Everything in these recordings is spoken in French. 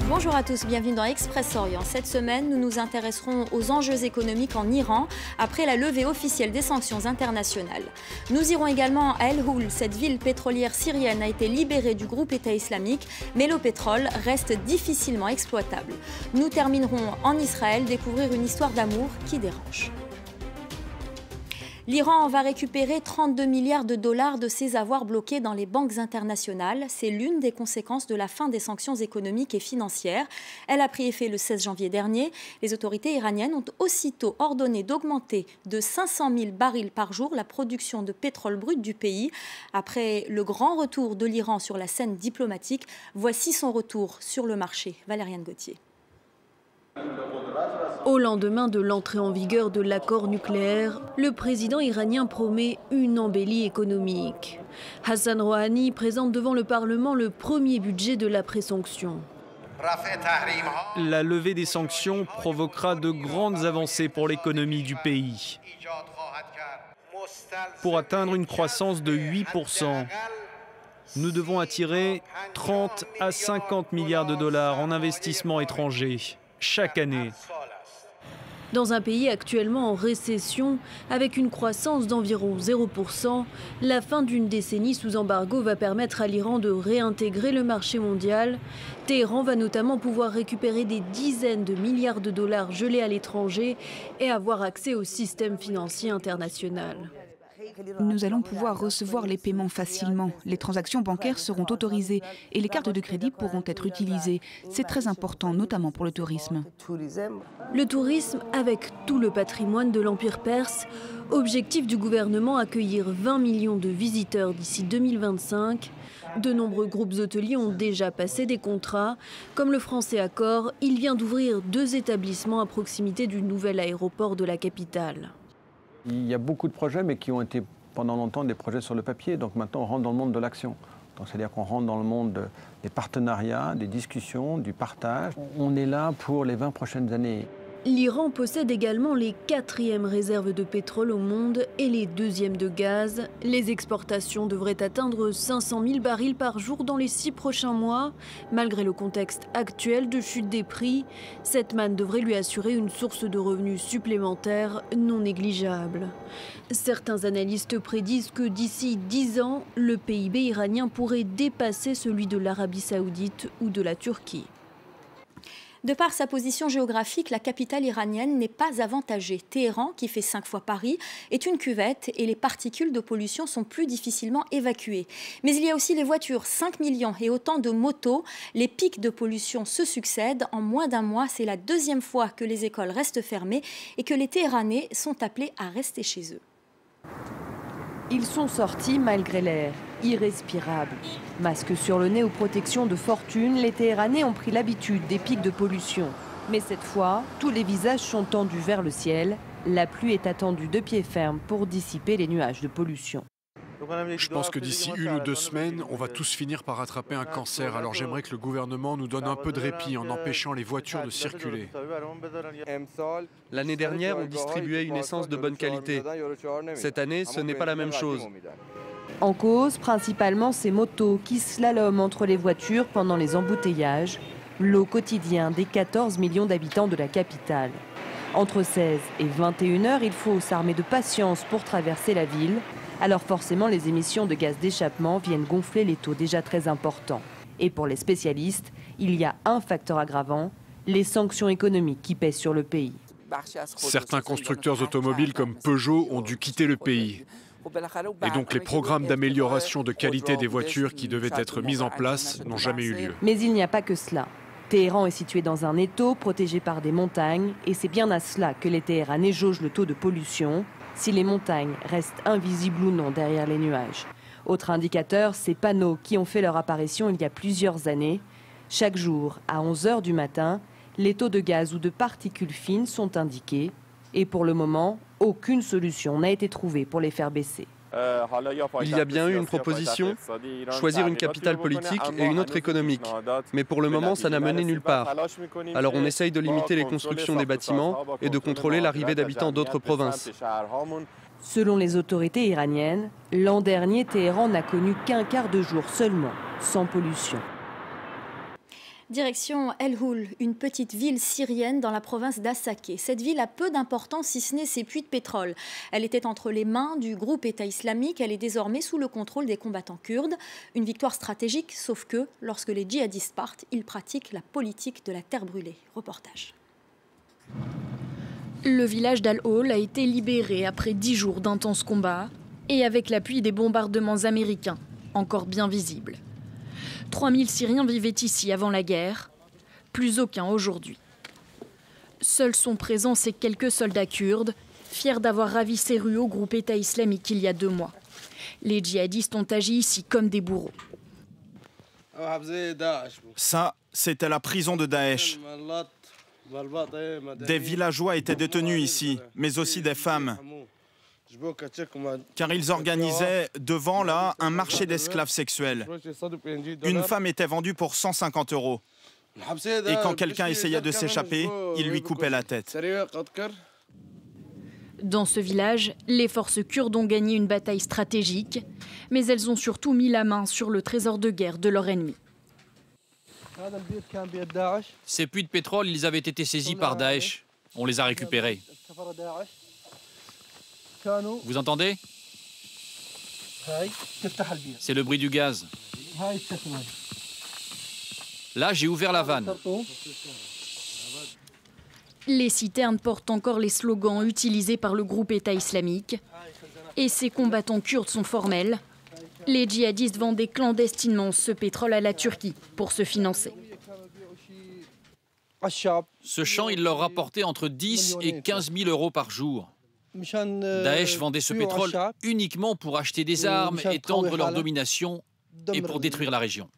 Bonjour à tous, bienvenue dans Express Orient. Cette semaine, nous nous intéresserons aux enjeux économiques en Iran après la levée officielle des sanctions internationales. Nous irons également à El Houl. Cette ville pétrolière syrienne a été libérée du groupe État islamique, mais le pétrole reste difficilement exploitable. Nous terminerons en Israël, découvrir une histoire d'amour qui dérange. L'Iran va récupérer 32 milliards de dollars de ses avoirs bloqués dans les banques internationales. C'est l'une des conséquences de la fin des sanctions économiques et financières. Elle a pris effet le 16 janvier dernier. Les autorités iraniennes ont aussitôt ordonné d'augmenter de 500 000 barils par jour la production de pétrole brut du pays. Après le grand retour de l'Iran sur la scène diplomatique, voici son retour sur le marché. Valériane Gauthier. Au lendemain de l'entrée en vigueur de l'accord nucléaire, le président iranien promet une embellie économique. Hassan Rouhani présente devant le Parlement le premier budget de l'après-sanction. La levée des sanctions provoquera de grandes avancées pour l'économie du pays. Pour atteindre une croissance de 8%, nous devons attirer 30 à 50 milliards de dollars en investissements étrangers chaque année. Dans un pays actuellement en récession, avec une croissance d'environ 0%, la fin d'une décennie sous embargo va permettre à l'Iran de réintégrer le marché mondial. Téhéran va notamment pouvoir récupérer des dizaines de milliards de dollars gelés à l'étranger et avoir accès au système financier international. Nous allons pouvoir recevoir les paiements facilement. Les transactions bancaires seront autorisées et les cartes de crédit pourront être utilisées. C'est très important, notamment pour le tourisme. Le tourisme avec tout le patrimoine de l'Empire perse. Objectif du gouvernement, accueillir 20 millions de visiteurs d'ici 2025. De nombreux groupes hôteliers ont déjà passé des contrats. Comme le français Accor, il vient d'ouvrir 2 établissements à proximité du nouvel aéroport de la capitale. Il y a beaucoup de projets, mais qui ont été pendant longtemps des projets sur le papier. Donc maintenant, on rentre dans le monde de l'action. Donc c'est-à-dire qu'on rentre dans le monde des partenariats, des discussions, du partage. On est là pour les 20 prochaines années. L'Iran possède également les 4e réserves de pétrole au monde et les 2e de gaz. Les exportations devraient atteindre 500 000 barils par jour dans les 6 prochains mois. Malgré le contexte actuel de chute des prix, cette manne devrait lui assurer une source de revenus supplémentaires non négligeable. Certains analystes prédisent que d'ici 10 ans, le PIB iranien pourrait dépasser celui de l'Arabie saoudite ou de la Turquie. De par sa position géographique, la capitale iranienne n'est pas avantagée. Téhéran, qui fait 5 fois Paris, est une cuvette et les particules de pollution sont plus difficilement évacuées. Mais il y a aussi les voitures, 5 millions et autant de motos. Les pics de pollution se succèdent. En moins d'un mois, c'est la 2e fois que les écoles restent fermées et que les Téhéranais sont appelés à rester chez eux. Ils sont sortis malgré l'air, irrespirable. Masque sur le nez ou protection de fortune, les Téhéranais ont pris l'habitude des pics de pollution. Mais cette fois, tous les visages sont tendus vers le ciel. La pluie est attendue de pied ferme pour dissiper les nuages de pollution. Je pense que d'ici 1 ou 2 semaines, on va tous finir par attraper un cancer. Alors j'aimerais que le gouvernement nous donne un peu de répit en empêchant les voitures de circuler. L'année dernière, on distribuait une essence de bonne qualité. Cette année, ce n'est pas la même chose. En cause, principalement ces motos qui slaloment entre les voitures pendant les embouteillages, lot quotidien des 14 millions d'habitants de la capitale. Entre 16 et 21 heures, il faut s'armer de patience pour traverser la ville. Alors forcément, les émissions de gaz d'échappement viennent gonfler les taux déjà très importants. Et pour les spécialistes, il y a un facteur aggravant, les sanctions économiques qui pèsent sur le pays. Certains constructeurs automobiles comme Peugeot ont dû quitter le pays. Et donc les programmes d'amélioration de qualité des voitures qui devaient être mis en place n'ont jamais eu lieu. Mais il n'y a pas que cela. Téhéran est situé dans un étau protégé par des montagnes et c'est bien à cela que les Téhéranais jaugent le taux de pollution, si les montagnes restent invisibles ou non derrière les nuages. Autre indicateur, ces panneaux qui ont fait leur apparition il y a plusieurs années. Chaque jour, à 11 h du matin, les taux de gaz ou de particules fines sont indiqués. Et pour le moment, aucune solution n'a été trouvée pour les faire baisser. Il y a bien eu une proposition, choisir une capitale politique et une autre économique. Mais pour le moment, ça n'a mené nulle part. Alors on essaye de limiter les constructions des bâtiments et de contrôler l'arrivée d'habitants d'autres provinces. Selon les autorités iraniennes, l'an dernier, Téhéran n'a connu qu'un quart de jour seulement, sans pollution. Direction El Houl, une petite ville syrienne dans la province d'Assaké. Cette ville a peu d'importance si ce n'est ses puits de pétrole. Elle était entre les mains du groupe État islamique. Elle est désormais sous le contrôle des combattants kurdes. Une victoire stratégique, sauf que lorsque les djihadistes partent, ils pratiquent la politique de la terre brûlée. Reportage. Le village d'Al Houl a été libéré après 10 jours d'intenses combats et avec l'appui des bombardements américains, encore bien visibles. 3000 Syriens vivaient ici avant la guerre, plus aucun aujourd'hui. Seuls sont présents ces quelques soldats kurdes, fiers d'avoir ravi ces rues au groupe État islamique il y a 2 mois. Les djihadistes ont agi ici comme des bourreaux. Ça, c'était la prison de Daesh. Des villageois étaient détenus ici, mais aussi des femmes. Car ils organisaient devant là un marché d'esclaves sexuels. Une femme était vendue pour 150 €. Et quand quelqu'un essayait de s'échapper, il lui coupait la tête. Dans ce village, les forces kurdes ont gagné une bataille stratégique, mais elles ont surtout mis la main sur le trésor de guerre de leur ennemi. Ces puits de pétrole, ils avaient été saisis par Daesh. On les a récupérés. Vous entendez? C'est le bruit du gaz. Là, j'ai ouvert la vanne. Les citernes portent encore les slogans utilisés par le groupe État islamique. Et ces combattants kurdes sont formels. Les djihadistes vendaient clandestinement ce pétrole à la Turquie pour se financer. Ce champ, il leur rapportait entre 10 et 15 000 € par jour. Daesh vendait ce pétrole uniquement pour acheter des armes, étendre leur domination et pour détruire la région.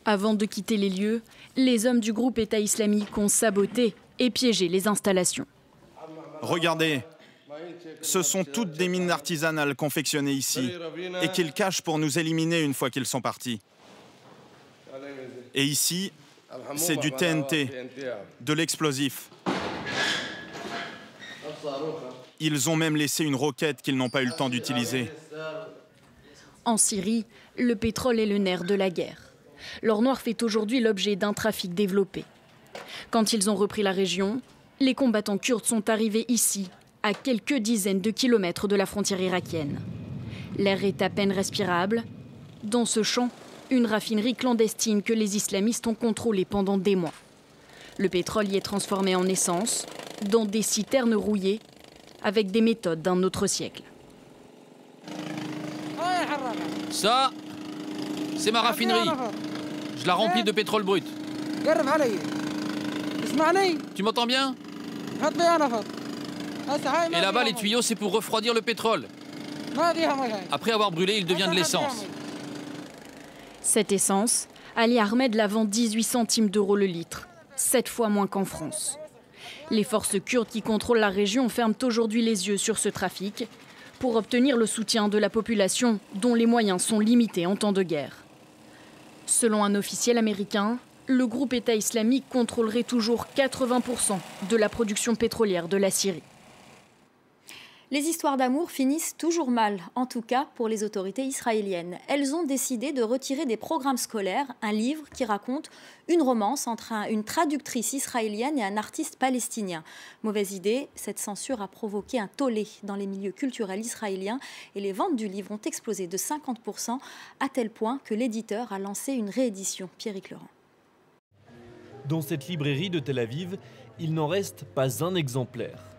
Avant de quitter les lieux, les hommes du groupe État islamique ont saboté et piégé les installations. Regardez, ce sont toutes des mines artisanales confectionnées ici et qu'ils cachent pour nous éliminer une fois qu'ils sont partis. Et ici, c'est du TNT, de l'explosif. Ils ont même laissé une roquette qu'ils n'ont pas eu le temps d'utiliser. En Syrie, le pétrole est le nerf de la guerre. L'or noir fait aujourd'hui l'objet d'un trafic développé. Quand ils ont repris la région, les combattants kurdes sont arrivés ici, à quelques dizaines de kilomètres de la frontière irakienne. L'air est à peine respirable. Dans ce champ, une raffinerie clandestine que les islamistes ont contrôlée pendant des mois. Le pétrole y est transformé en essence, dans des citernes rouillées, avec des méthodes d'un autre siècle. Ça, c'est ma raffinerie. Je la remplis de pétrole brut. Tu m'entends bien? Et là-bas, les tuyaux, c'est pour refroidir le pétrole. Après avoir brûlé, il devient de l'essence. Cette essence, Ali Ahmed la vend 18 centimes d'euros le litre, 7 fois moins qu'en France. Les forces kurdes qui contrôlent la région ferment aujourd'hui les yeux sur ce trafic pour obtenir le soutien de la population dont les moyens sont limités en temps de guerre. Selon un officiel américain, le groupe État islamique contrôlerait toujours 80% de la production pétrolière de la Syrie. Les histoires d'amour finissent toujours mal, en tout cas pour les autorités israéliennes. Elles ont décidé de retirer des programmes scolaires un livre qui raconte une romance entre une traductrice israélienne et un artiste palestinien. Mauvaise idée, cette censure a provoqué un tollé dans les milieux culturels israéliens et les ventes du livre ont explosé de 50%, à tel point que l'éditeur a lancé une réédition. Pierrick Laurent. Dans cette librairie de Tel Aviv, il n'en reste pas un exemplaire.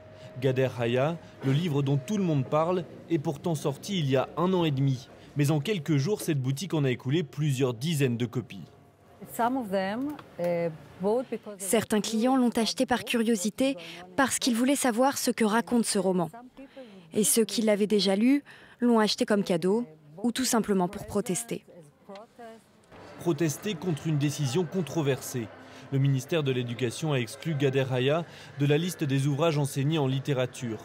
Gader Haya, le livre dont tout le monde parle, est pourtant sorti il y a 1 an et demi. Mais en quelques jours, cette boutique en a écoulé plusieurs dizaines de copies. Certains clients l'ont acheté par curiosité parce qu'ils voulaient savoir ce que raconte ce roman. Et ceux qui l'avaient déjà lu l'ont acheté comme cadeau ou tout simplement pour protester. Protester contre une décision controversée. Le ministère de l'Éducation a exclu Gader Haya de la liste des ouvrages enseignés en littérature.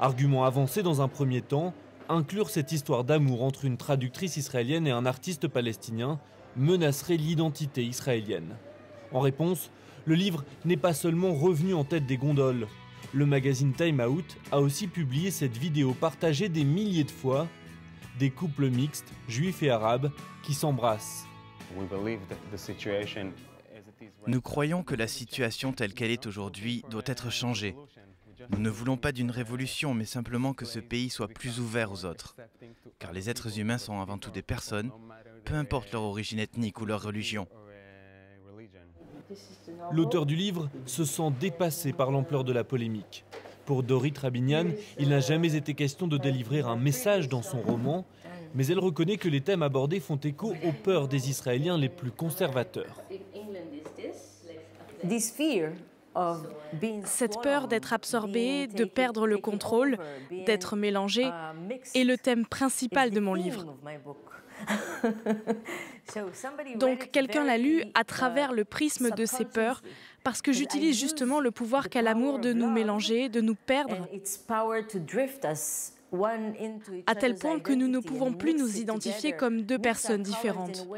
Argument avancé dans un premier temps, inclure cette histoire d'amour entre une traductrice israélienne et un artiste palestinien menacerait l'identité israélienne. En réponse, le livre n'est pas seulement revenu en tête des gondoles. Le magazine Time Out a aussi publié cette vidéo partagée des milliers de fois, des couples mixtes, juifs et arabes, qui s'embrassent. Nous croyons que la situation telle qu'elle est aujourd'hui doit être changée. Nous ne voulons pas d'une révolution, mais simplement que ce pays soit plus ouvert aux autres. Car les êtres humains sont avant tout des personnes, peu importe leur origine ethnique ou leur religion. L'auteur du livre se sent dépassé par l'ampleur de la polémique. Pour Dorit Rabinian, il n'a jamais été question de délivrer un message dans son roman, mais elle reconnaît que les thèmes abordés font écho aux peurs des Israéliens les plus conservateurs. Cette peur d'être absorbé, de perdre le contrôle, d'être mélangé est le thème principal de mon livre. Donc quelqu'un l'a lu à travers le prisme de ces peurs, parce que j'utilise justement le pouvoir qu'a l'amour de nous mélanger, de nous perdre, à tel point que nous ne pouvons plus nous identifier comme deux personnes différentes.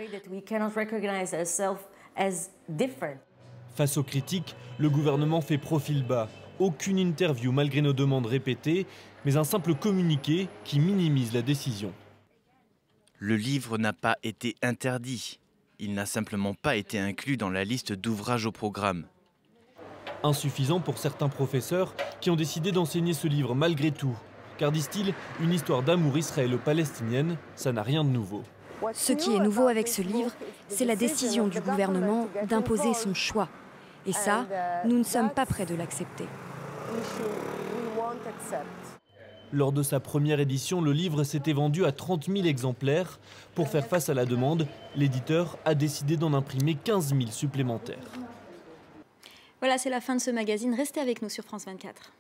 Face aux critiques, le gouvernement fait profil bas. Aucune interview malgré nos demandes répétées, mais un simple communiqué qui minimise la décision. Le livre n'a pas été interdit. Il n'a simplement pas été inclus dans la liste d'ouvrages au programme. Insuffisant pour certains professeurs qui ont décidé d'enseigner ce livre malgré tout. Car disent-ils, une histoire d'amour israélo-palestinienne, ça n'a rien de nouveau. Ce qui est nouveau avec ce livre, c'est la décision du gouvernement d'imposer son choix. Et ça, nous ne sommes pas prêts de l'accepter. Lors de sa première édition, le livre s'était vendu à 30 000 exemplaires. Pour faire face à la demande, l'éditeur a décidé d'en imprimer 15 000 supplémentaires. Voilà, c'est la fin de ce magazine. Restez avec nous sur France 24.